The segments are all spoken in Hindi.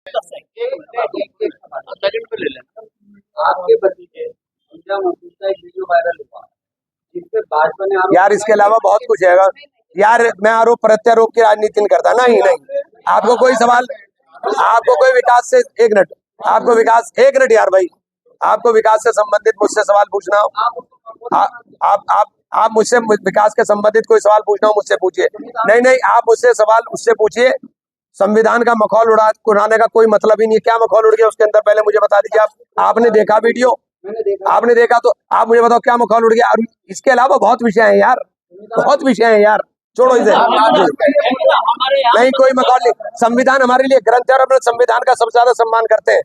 आपके भतीजे का एक वीडियो वायरल हुआ जिसपे भाजपा ने यार इसके अलावा बहुत कुछ है यार। मैं आरोप प्रत्यारोप की राजनीति नहीं करता। नहीं आपको कोई सवाल, आपको कोई विकास से एक मिनट, आपको विकास एक मिनट यार भाई, आपको विकास से संबंधित मुझसे सवाल पूछना हो, आप मुझसे विकास के संबंधित कोई सवाल पूछना हो मुझसे पूछिए। नहीं आप मुझसे सवाल उससे पूछिए। संविधान का मखौल उड़ाने का कोई मतलब ही नहीं है। क्या मखौल उड़ गया उसके अंदर, पहले मुझे बता दीजिए। आपने देखा वीडियो, आपने देखा तो आप मुझे बताओ क्या मखौल उड़ गया। और इसके अलावा बहुत विषय है यार, बहुत विषय है यार, छोड़ो इसे। नहीं कोई मखौल नहीं, संविधान हमारे लिए ग्रंथ है और अपने संविधान का सबसे ज्यादा सम्मान करते हैं।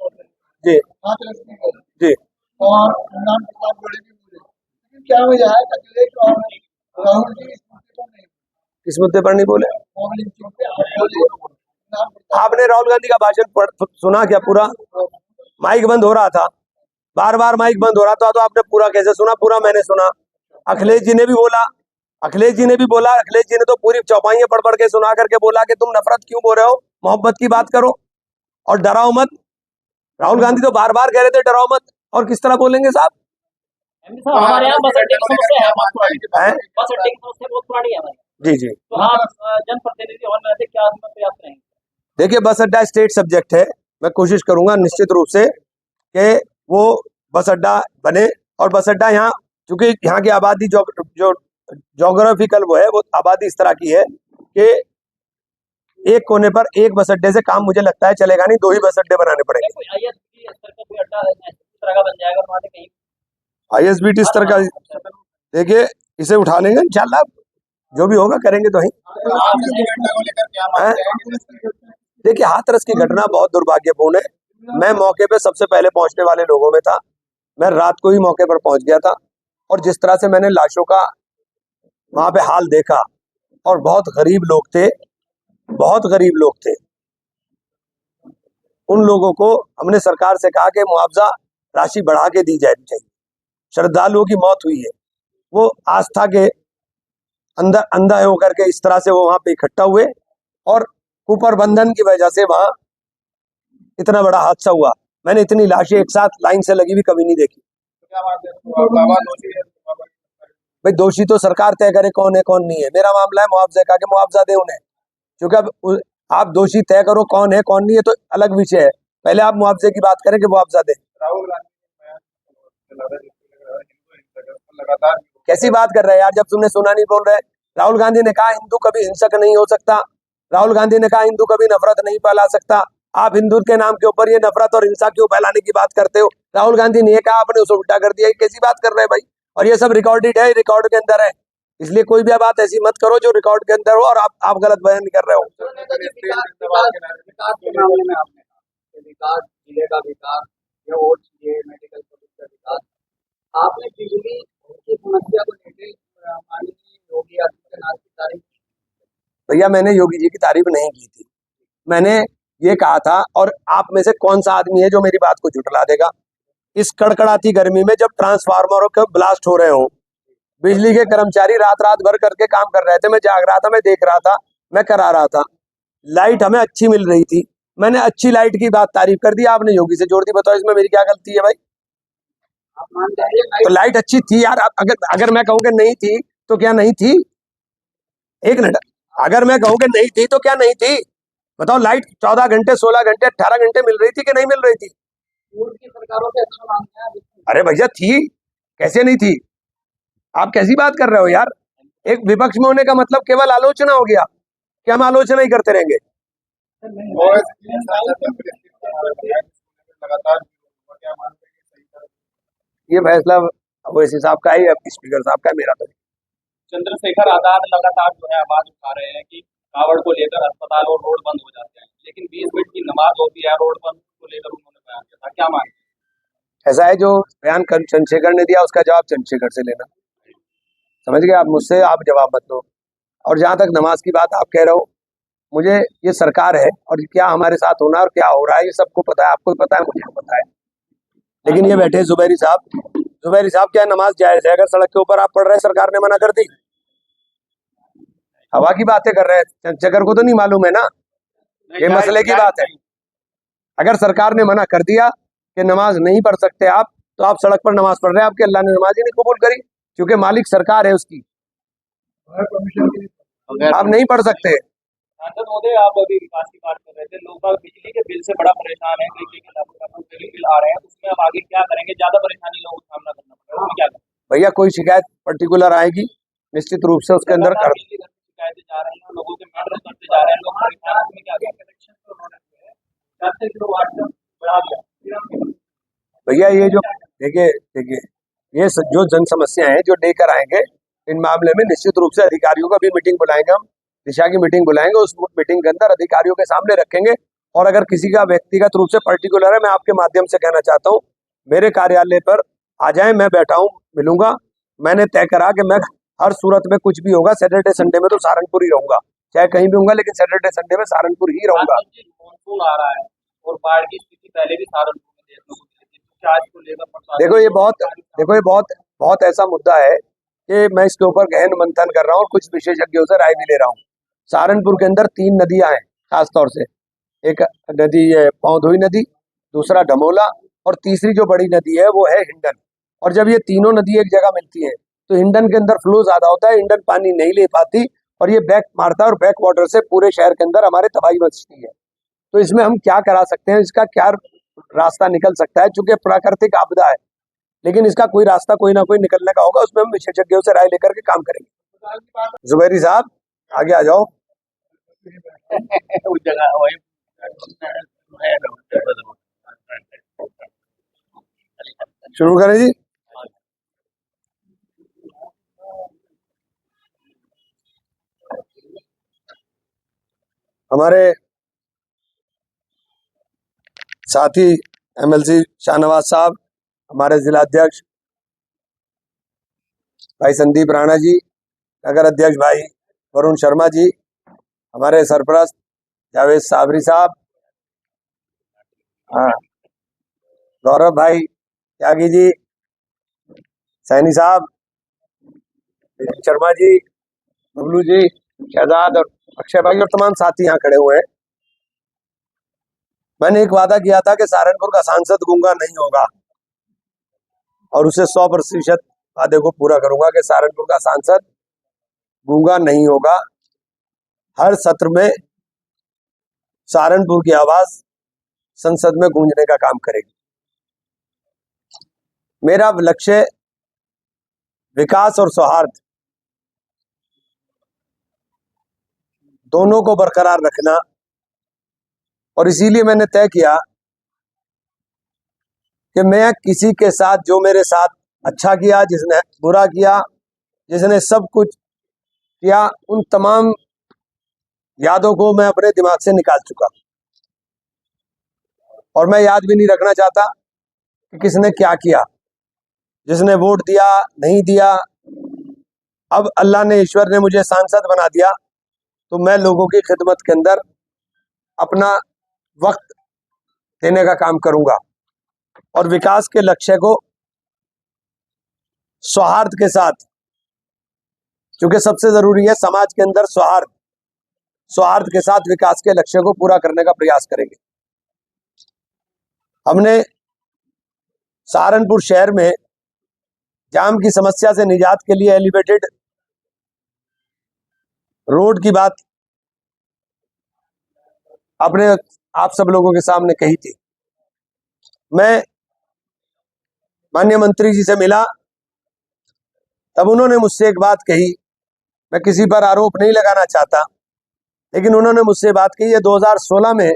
हाँ जी जी। और क्या वजह है अखिलेश और राहुल जी किस मुद्दे पर नहीं बोले? आपने राहुल गांधी का भाषण सुना क्या पूरा? माइक बंद हो रहा था, बार बार माइक बंद हो रहा था, तो आपने पूरा कैसे सुना? पूरा मैंने सुना। अखिलेश जी ने भी बोला, अखिलेश जी ने तो पूरी चौपाइयां पढ़ के सुना करके बोला कि तुम नफरत क्यों बोल रहे हो, मोहब्बत की बात करो और डराओ मत। राहुल गांधी तो बार बार कह रहे थे डराओ मत, और किस तरह बोलेंगे साहब? हमारे यहाँ बस अड्डे की समस्या है बहुत पुरानी है। जी जी। तो हाँ, जनप्रतिनिधि होने से क्या प्रयास करेंगे? देखिए बस अड्डा स्टेट सब्जेक्ट है, मैं कोशिश करूंगा निश्चित रूप से कि वो बस अड्डा बने। और बस अड्डा यहाँ, क्योंकि यहाँ की आबादी जो जोग्राफिकल वो है, वो आबादी इस तरह की है कि एक कोने पर एक बस अड्डे से काम मुझे लगता है चलेगा नहीं, 2 ही बस अड्डे बनाने पड़ेंगे। ISBT स्तर का देखिए इसे उठा लेंगे इंशाल्लाह, जो भी होगा करेंगे तो ही। देखिए हाथरस की घटना बहुत दुर्भाग्यपूर्ण है। मैं मौके पे सबसे पहले पहुंचने वाले लोगों में था, मैं रात को ही मौके पर पहुंच गया था, और जिस तरह से मैंने लाशों का वहां पे हाल देखा, और बहुत गरीब लोग थे, बहुत गरीब लोग थे। उन लोगों को हमने सरकार से कहा कि मुआवजा राशि बढ़ा के दी जानी चाहिए। श्रद्धालुओं की मौत हुई है, वो आस्था के अंदर अंधा होकर के इस तरह से वो वहां पे इकट्ठा हुए, और कुप्रबंधन की वजह से वहां इतना बड़ा हादसा हुआ। मैंने इतनी लाशें एक साथ लाइन से लगी हुई कभी नहीं देखी। भाई दोषी तो सरकार तय करे कौन है कौन नहीं है। मेरा मामला है मुआवजे का, कि मुआवजा दे उन्हें, क्योंकि अब आप दोषी तय करो कौन है कौन नहीं है तो अलग विषय है, पहले आप मुआवजे की बात करें कि मुआवजा दे। कैसी बात कर रहे हैं यार, जब तुमने सुना नहीं बोल रहे। राहुल गांधी ने कहा हिंदू कभी हिंसक नहीं हो सकता, राहुल गांधी ने कहा हिंदू कभी नफरत नहीं फैला सकता। आप हिंदू के नाम के ऊपर ये नफरत और हिंसा क्यों फैलाने की बात करते हो? राहुल गांधी ने कहा, आपने उसे उल्टा कर दिया। कैसी बात कर रहे हैं भाई? और ये सब रिकॉर्डेड है, रिकॉर्ड के अंदर है, इसलिए कोई भी बात ऐसी मत करो जो रिकॉर्ड के अंदर हो और आप गलत बयान कर रहे हो। आपने बिजली की समस्या को लेकर माननीय योगी आदित्यनाथ की तारीफ? भैया मैंने योगी जी की तारीफ नहीं की थी, मैंने ये कहा था, और आप में से कौन सा आदमी है जो मेरी बात को झुठला देगा? इस कड़कड़ाती गर्मी में जब ट्रांसफार्मरों के ब्लास्ट हो रहे हो, बिजली के कर्मचारी रात भर करके काम कर रहे थे, मैं जाग रहा था, मैं देख रहा था, मैं करा रहा था, लाइट हमें अच्छी मिल रही थी, मैंने अच्छी लाइट की बात तारीफ कर दी, आपने योगी से जोड़ दी। बताओ इसमें मेरी क्या गलती है भाई? तो लाइट अच्छी थी यार, अगर मैं कहूँ कि नहीं थी तो क्या नहीं थी? एक मिनट, अगर मैं कहूँ कि नहीं थी तो क्या नहीं थी? बताओ, लाइट 14 घंटे 16 घंटे 18 घंटे मिल रही थी कि नहीं मिल रही थी? सरकारों से अच्छा मांगते हैं। अरे भैया थी, कैसे नहीं थी? आप कैसी बात कर रहे हो यार? एक विपक्ष में होने का मतलब केवल आलोचना हो गया कि हम आलोचना ही करते रहेंगे? ये फैसला ओवैसी साहब का है, स्पीकर साहब का है, मेरा तो नहीं। चंद्रशेखर आजाद लगातार जो है आवाज उठा रहे हैं कि कावड़ को लेकर अस्पताल और रोड बंद हो जाते हैं, लेकिन 20 मिनट की नमाज होती है, रोड बंद को लेकर उन्होंने बयान दिया था, क्या मानते हैं? ऐसा है, जो बयान चंद्रशेखर ने दिया उसका जवाब चंद्रशेखर से लेना, समझ गए आप? मुझसे आप जवाब मत दो। और जहां तक नमाज की बात आप कह रहे हो, मुझे ये सरकार है और क्या हमारे साथ होना और क्या हो रहा है ये सबको पता है, आपको पता है, मुझे पता है। लेकिन ये बैठे जुबैरी साहब क्या नमाज जायज है? अगर सड़क के ऊपर आप पढ़ रहे हैं, सरकार ने मना कर दी, हवा की बातें कर रहे हैं, चंद्रशेखर को तो नहीं मालूम है ना, ये मसले की बात है। अगर सरकार ने मना कर दिया कि नमाज नहीं पढ़ सकते आप, तो आप सड़क पर नमाज पढ़ रहे हैं, आपके अल्लाह ने नमाज ही नहीं कबूल करी, क्योंकि मालिक सरकार है उसकी, परमिशन की आप नहीं पढ़ सकते। सांसद महोदय, आप अभी विकास की बात कर रहे थे, लोग बाग बिजली के बिल से बड़ा परेशान है, कई बिजली बिल आ रहे हैं, उसमें अब आगे क्या करेंगे? ज्यादा परेशानी लोगों को सामना करना पड़ रहा है, उसमें क्या करें? भैया कोई शिकायत पर्टिकुलर आएगी, निश्चित रूप से उसके अंदर कर, बिजली घर की शिकायतें जा रही हैं, लोगों के मैटर करते जा रहे हैं, लोग परेशान हैं, उसमें क्या करें? कनेक्शन तो उन्होंने 4 किलोवाट तक बढ़ा दिया। भैया ये जो देखिए देखिए ये जो जन समस्या है जो लेकर आएंगे, इन मामले में निश्चित रूप से अधिकारियों का भी मीटिंग बुलाएंगे, हम दिशा की मीटिंग बुलाएंगे, उस मीटिंग के अंदर अधिकारियों के सामने रखेंगे। और अगर किसी का व्यक्तिगत रूप से पर्टिकुलर है, मैं आपके माध्यम से कहना चाहता हूँ, मेरे कार्यालय पर आ जाए, मैं बैठा हूँ, मिलूंगा। मैंने तय करा कि मैं हर सूरत में कुछ भी होगा, सैटरडे संडे में तो सहारनपुर ही रहूंगा, चाहे कहीं भी होऊंगा, लेकिन सैटरडे संडे में सहारनपुर ही रहूंगा। मानसून आ रहा है और बाढ़ की स्थिति पहले भी सहारनपुर में देखने को मिली थी, चार्ज को लेकर प्रशासन देखो ये बहुत बहुत ऐसा मुद्दा है कि मैं इसके ऊपर गहन मंथन कर रहा हूँ और कुछ विशेषज्ञों से राय भी ले रहा हूँ। सहारनपुर के अंदर 3 नदियां हैं खासतौर से, एक नदी है पौधोई नदी, दूसरा ढमोला, और तीसरी जो बड़ी नदी है वो है हिंडन। और जब ये तीनों नदी एक जगह मिलती हैं तो हिंडन के अंदर फ्लो ज्यादा होता है, हिंडन पानी नहीं ले पाती और ये बैक मारता है, और बैक वाटर से पूरे शहर के अंदर हमारे तबाही मचती है। तो इसमें हम क्या करा सकते हैं, इसका क्या रास्ता निकल सकता है? चूंकि प्राकृतिक आपदा है, लेकिन इसका कोई रास्ता कोई ना कोई निकलने का होगा, उसमें हम विशेषज्ञों से राय लेकर के काम करेंगे। जुबैरी साहब आगे आ जाओ। उस जगह वही शुरू करें जी। हमारे साथी एमएलसी शाहनवाज साहब, हमारे जिला अध्यक्ष भाई संदीप राणा जी, नगर अध्यक्ष भाई वरुण शर्मा जी, हमारे सरपरस्त जावेद साबरी साहब, हाँ, गौरव भाई त्यागी जी, सैनी साहब, शर्मा जी, बबलू जी, शहजाद और अक्षय भाई और तमाम साथी यहाँ खड़े हुए हैं। मैंने एक वादा किया था कि सहारनपुर का सांसद गूंगा नहीं होगा, और उसे 100% वादे को पूरा करूंगा कि सहारनपुर का सांसद गूंगा नहीं होगा। हर सत्र में सहारनपुर की आवाज संसद में गूंजने का काम करेगी। मेरा लक्ष्य विकास और सौहार्द दोनों को बरकरार रखना, और इसीलिए मैंने तय किया कि मैं किसी के साथ, जो मेरे साथ अच्छा किया, जिसने बुरा किया, जिसने सब कुछ किया, उन तमाम यादों को मैं अपने दिमाग से निकाल चुका, और मैं याद भी नहीं रखना चाहता कि किसने क्या किया, जिसने वोट दिया नहीं दिया। अब अल्लाह ने, ईश्वर ने मुझे सांसद बना दिया, तो मैं लोगों की खिदमत के अंदर अपना वक्त देने का काम करूंगा, और विकास के लक्ष्य को सौहार्द के साथ, क्योंकि सबसे जरूरी है समाज के अंदर सौहार्द, सौहार्द के साथ विकास के लक्ष्य को पूरा करने का प्रयास करेंगे। हमने सहारनपुर शहर में जाम की समस्या से निजात के लिए एलिवेटेड रोड की बात अपने आप सब लोगों के सामने कही थी। मैं माननीय मंत्री जी से मिला, तब उन्होंने मुझसे एक बात कही, मैं किसी पर आरोप नहीं लगाना चाहता, लेकिन उन्होंने मुझसे बात कही, ये 2016 में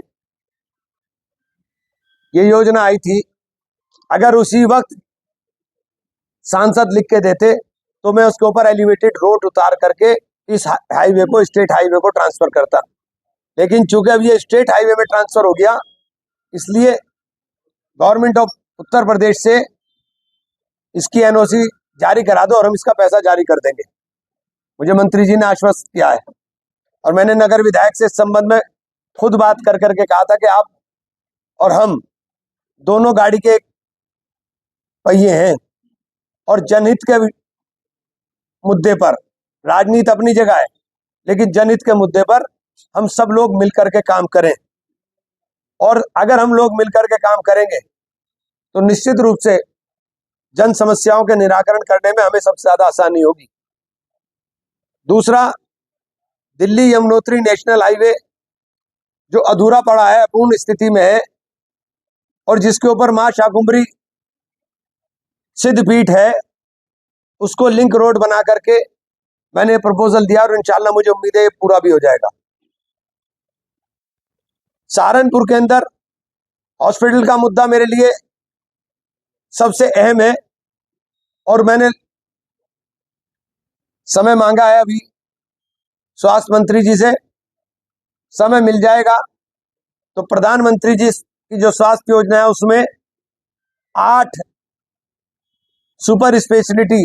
ये योजना आई थी, अगर उसी वक्त सांसद लिख के देते तो मैं उसके ऊपर एलिवेटेड रोड उतार करके इस हाईवे को, स्टेट हाईवे को ट्रांसफर करता। लेकिन चूंकि अब ये स्टेट हाईवे में ट्रांसफर हो गया, इसलिए गवर्नमेंट ऑफ उत्तर प्रदेश से इसकी एनओसी जारी करा दो और हम इसका पैसा जारी कर देंगे। मुझे मंत्री जी ने आश्वस्त किया है, और मैंने नगर विधायक से इस संबंध में खुद बात कर करके कहा था कि आप और हम दोनों गाड़ी के पहिए हैं, और जनहित के मुद्दे पर राजनीति अपनी जगह है, लेकिन जनहित के मुद्दे पर हम सब लोग मिलकर के काम करें। और अगर हम लोग मिलकर के काम करेंगे तो निश्चित रूप से जन समस्याओं के निराकरण करने में हमें सबसे ज्यादा आसानी होगी। दूसरा, दिल्ली यमुनोत्री नेशनल हाईवे जो अधूरा पड़ा है, अपूर्ण स्थिति में है, और जिसके ऊपर मां शाकुंभरी सिद्धपीठ है, उसको लिंक रोड बना करके मैंने प्रपोजल दिया और इंशाल्लाह मुझे उम्मीद है ये पूरा भी हो जाएगा। सहारनपुर के अंदर हॉस्पिटल का मुद्दा मेरे लिए सबसे अहम है और मैंने समय मांगा है अभी स्वास्थ्य मंत्री जी से। समय मिल जाएगा तो प्रधानमंत्री जी की जो स्वास्थ्य योजना है उसमें 8 सुपर स्पेशलिटी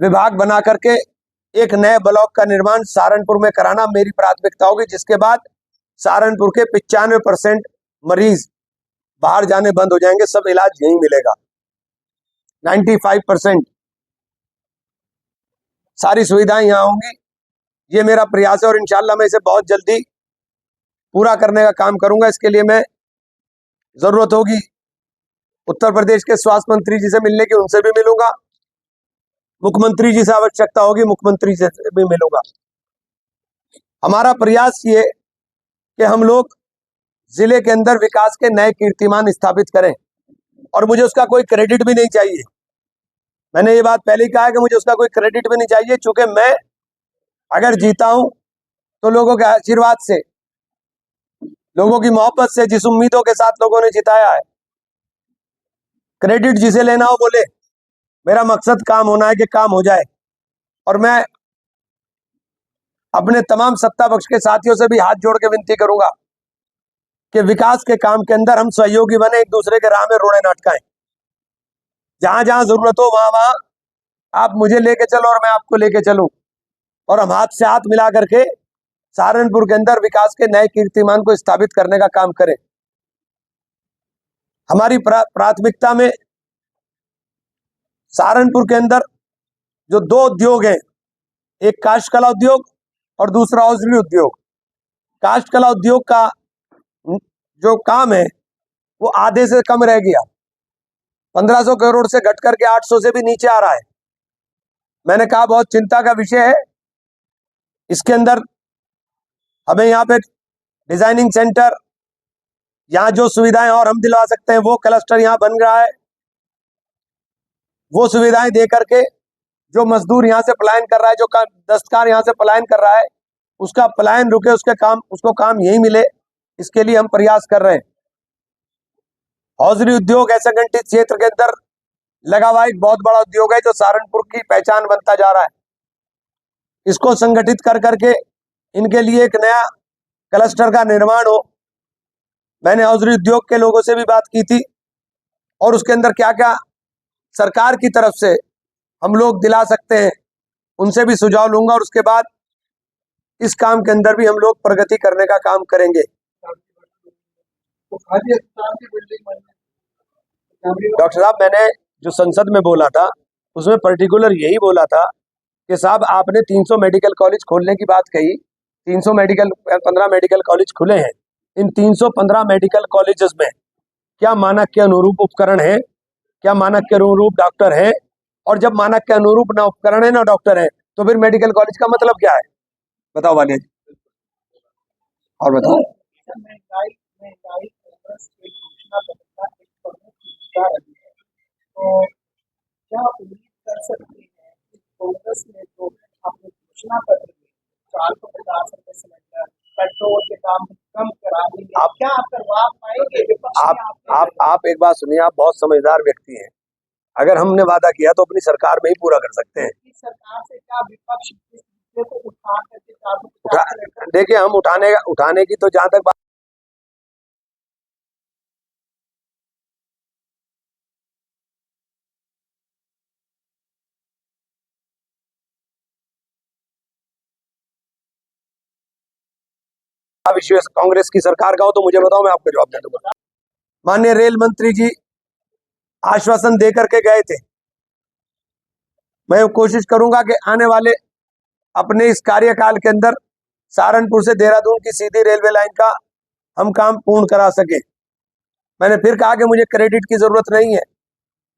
विभाग बना करके एक नए ब्लॉक का निर्माण सहारनपुर में कराना मेरी प्राथमिकता होगी, जिसके बाद सहारनपुर के 95% मरीज बाहर जाने बंद हो जाएंगे, सब इलाज यहीं मिलेगा। 95% सारी सुविधाएं यहाँ होंगी। ये मेरा प्रयास है और इंशाल्लाह मैं इसे बहुत जल्दी पूरा करने का काम करूंगा। इसके लिए मैं जरूरत होगी उत्तर प्रदेश के स्वास्थ्य मंत्री जी से मिलने की, उनसे भी मिलूंगा। मुख्यमंत्री जी से आवश्यकता होगी, मुख्यमंत्री जी से भी मिलूंगा। हमारा प्रयास ये कि हम लोग जिले के अंदर विकास के नए कीर्तिमान स्थापित करें और मुझे उसका कोई क्रेडिट भी नहीं चाहिए। मैंने ये बात पहले ही कहा है कि मुझे उसका कोई क्रेडिट भी नहीं चाहिए, चूंकि मैं अगर जीता हूं तो लोगों के आशीर्वाद से, लोगों की मोहब्बत से, जिस उम्मीदों के साथ लोगों ने जिताया है। क्रेडिट जिसे लेना हो बोले, मेरा मकसद काम होना है कि काम हो जाए। और मैं अपने तमाम सत्ता पक्ष के साथियों से भी हाथ जोड़ के विनती करूंगा कि विकास के काम के अंदर हम सहयोगी बने, एक दूसरे के राह में रोड़े ना अटकाएं। जहां जहां जरूरत हो वहां वहां आप मुझे लेके चलो और मैं आपको लेके चलूं, और हम हाथ से हाथ मिला करके सहारनपुर के अंदर विकास के नए कीर्तिमान को स्थापित करने का काम करें। हमारी प्राथमिकता में सहारनपुर के अंदर जो 2 उद्योग हैं, एक काष्ठ कला उद्योग और दूसरा औषधि उद्योग। काष्ठ कला उद्योग का जो काम है वो आधे से कम रह गया, 1500 करोड़ से घट करके 800 से भी नीचे आ रहा है। मैंने कहा बहुत चिंता का विषय है। इसके अंदर हमें यहाँ पे डिजाइनिंग सेंटर, यहाँ जो सुविधाएं और हम दिलवा सकते हैं वो क्लस्टर यहाँ बन रहा है। वो सुविधाएं दे करके जो मजदूर यहाँ से पलायन कर रहा है, जो दस्तकार यहाँ से पलायन कर रहा है, उसका पलायन रुके, उसको काम यही मिले, इसके लिए हम प्रयास कर रहे हैं। हौजरी उद्योग ऐसा घंटित क्षेत्र के अंदर लगा हुआ एक बहुत बड़ा उद्योग है जो सहारनपुर की पहचान बनता जा रहा है। इसको संगठित कर करके इनके लिए एक नया क्लस्टर का निर्माण हो। मैंने हौजरी उद्योग के लोगों से भी बात की थी और उसके अंदर क्या क्या सरकार की तरफ से हम लोग दिला सकते हैं उनसे भी सुझाव लूंगा, और उसके बाद इस काम के अंदर भी हम लोग प्रगति करने का काम करेंगे। तो खादी अस्पताल की बिल्डिंग बनने डॉक्टर साहब, मैंने जो संसद में बोला था उसमें पर्टिकुलर यही बोला था कि साहब आपने 300 मेडिकल कॉलेज खोलने की बात कही। 15 मेडिकल कॉलेज खुले हैं। इन 315 मेडिकल कॉलेजेस में क्या मानक के अनुरूप उपकरण है, क्या मानक के अनुरूप डॉक्टर है? और जब मानक के अनुरूप ना उपकरण है ना डॉक्टर है तो फिर मेडिकल कॉलेज का मतलब क्या है? बताओ वाले जी, और बताओ। महंगाई कांग्रेस की घोषणा पत्र का एक प्रमुख मुद्दा रही है, तो क्या उम्मीद कर सकते हैं कि कांग्रेस ने जो अपने घोषणा पत्र में 450 रुपए सिलेंडर, पेट्रोल के दाम कम कराने में क्या आप करवा पाएंगे? विपक्ष ने आपके आप एक बात सुनिए, आप बहुत समझदार व्यक्ति हैं। अगर हमने वादा किया तो अपनी सरकार में ही पूरा कर सकते हैं। इस सरकार से क्या विपक्ष इस मुद्दे को उठा करके 450 सिलेंडर? देखिए, हम उठाने की तो जहां तक बात विषय कांग्रेस की सरकार का हो तो मुझे बताओ, मैं आपको जवाब दे दूंगा। माननीय रेल मंत्री जी आश्वासन दे करके गए थे। मैं कोशिश करूंगा कि आने वाले अपने इस कार्यकाल के अंदर सहारनपुर से देहरादून की सीधी रेलवे लाइन का हम काम पूर्ण करा सके। मैंने फिर कहा कि मुझे क्रेडिट की जरूरत नहीं है,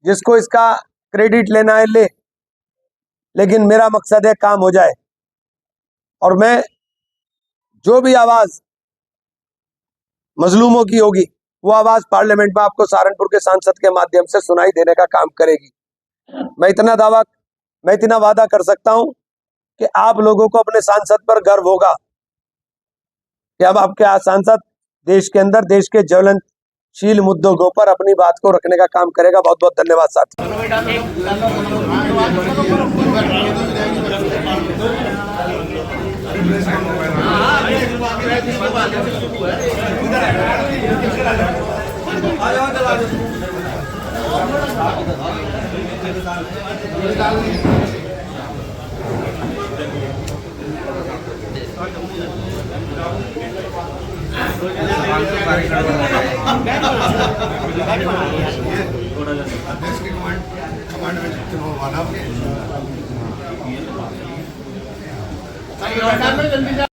जिसको इसका क्रेडिट लेना है ले, लेकिन मेरा मकसद है काम हो जाए। और मैं जो भी आवाज मजलूमों की होगी वो आवाज पार्लियामेंट में आपको सहारनपुर के सांसद के माध्यम से सुनाई देने का काम करेगी। मैं इतना वादा कर सकता हूं कि आप लोगों को अपने सांसद पर गर्व होगा कि अब आपके सांसद देश के अंदर देश के ज्वलनशील मुद्दों के ऊपर अपनी बात को रखने का काम करेगा। बहुत बहुत धन्यवाद साथी। कमांड में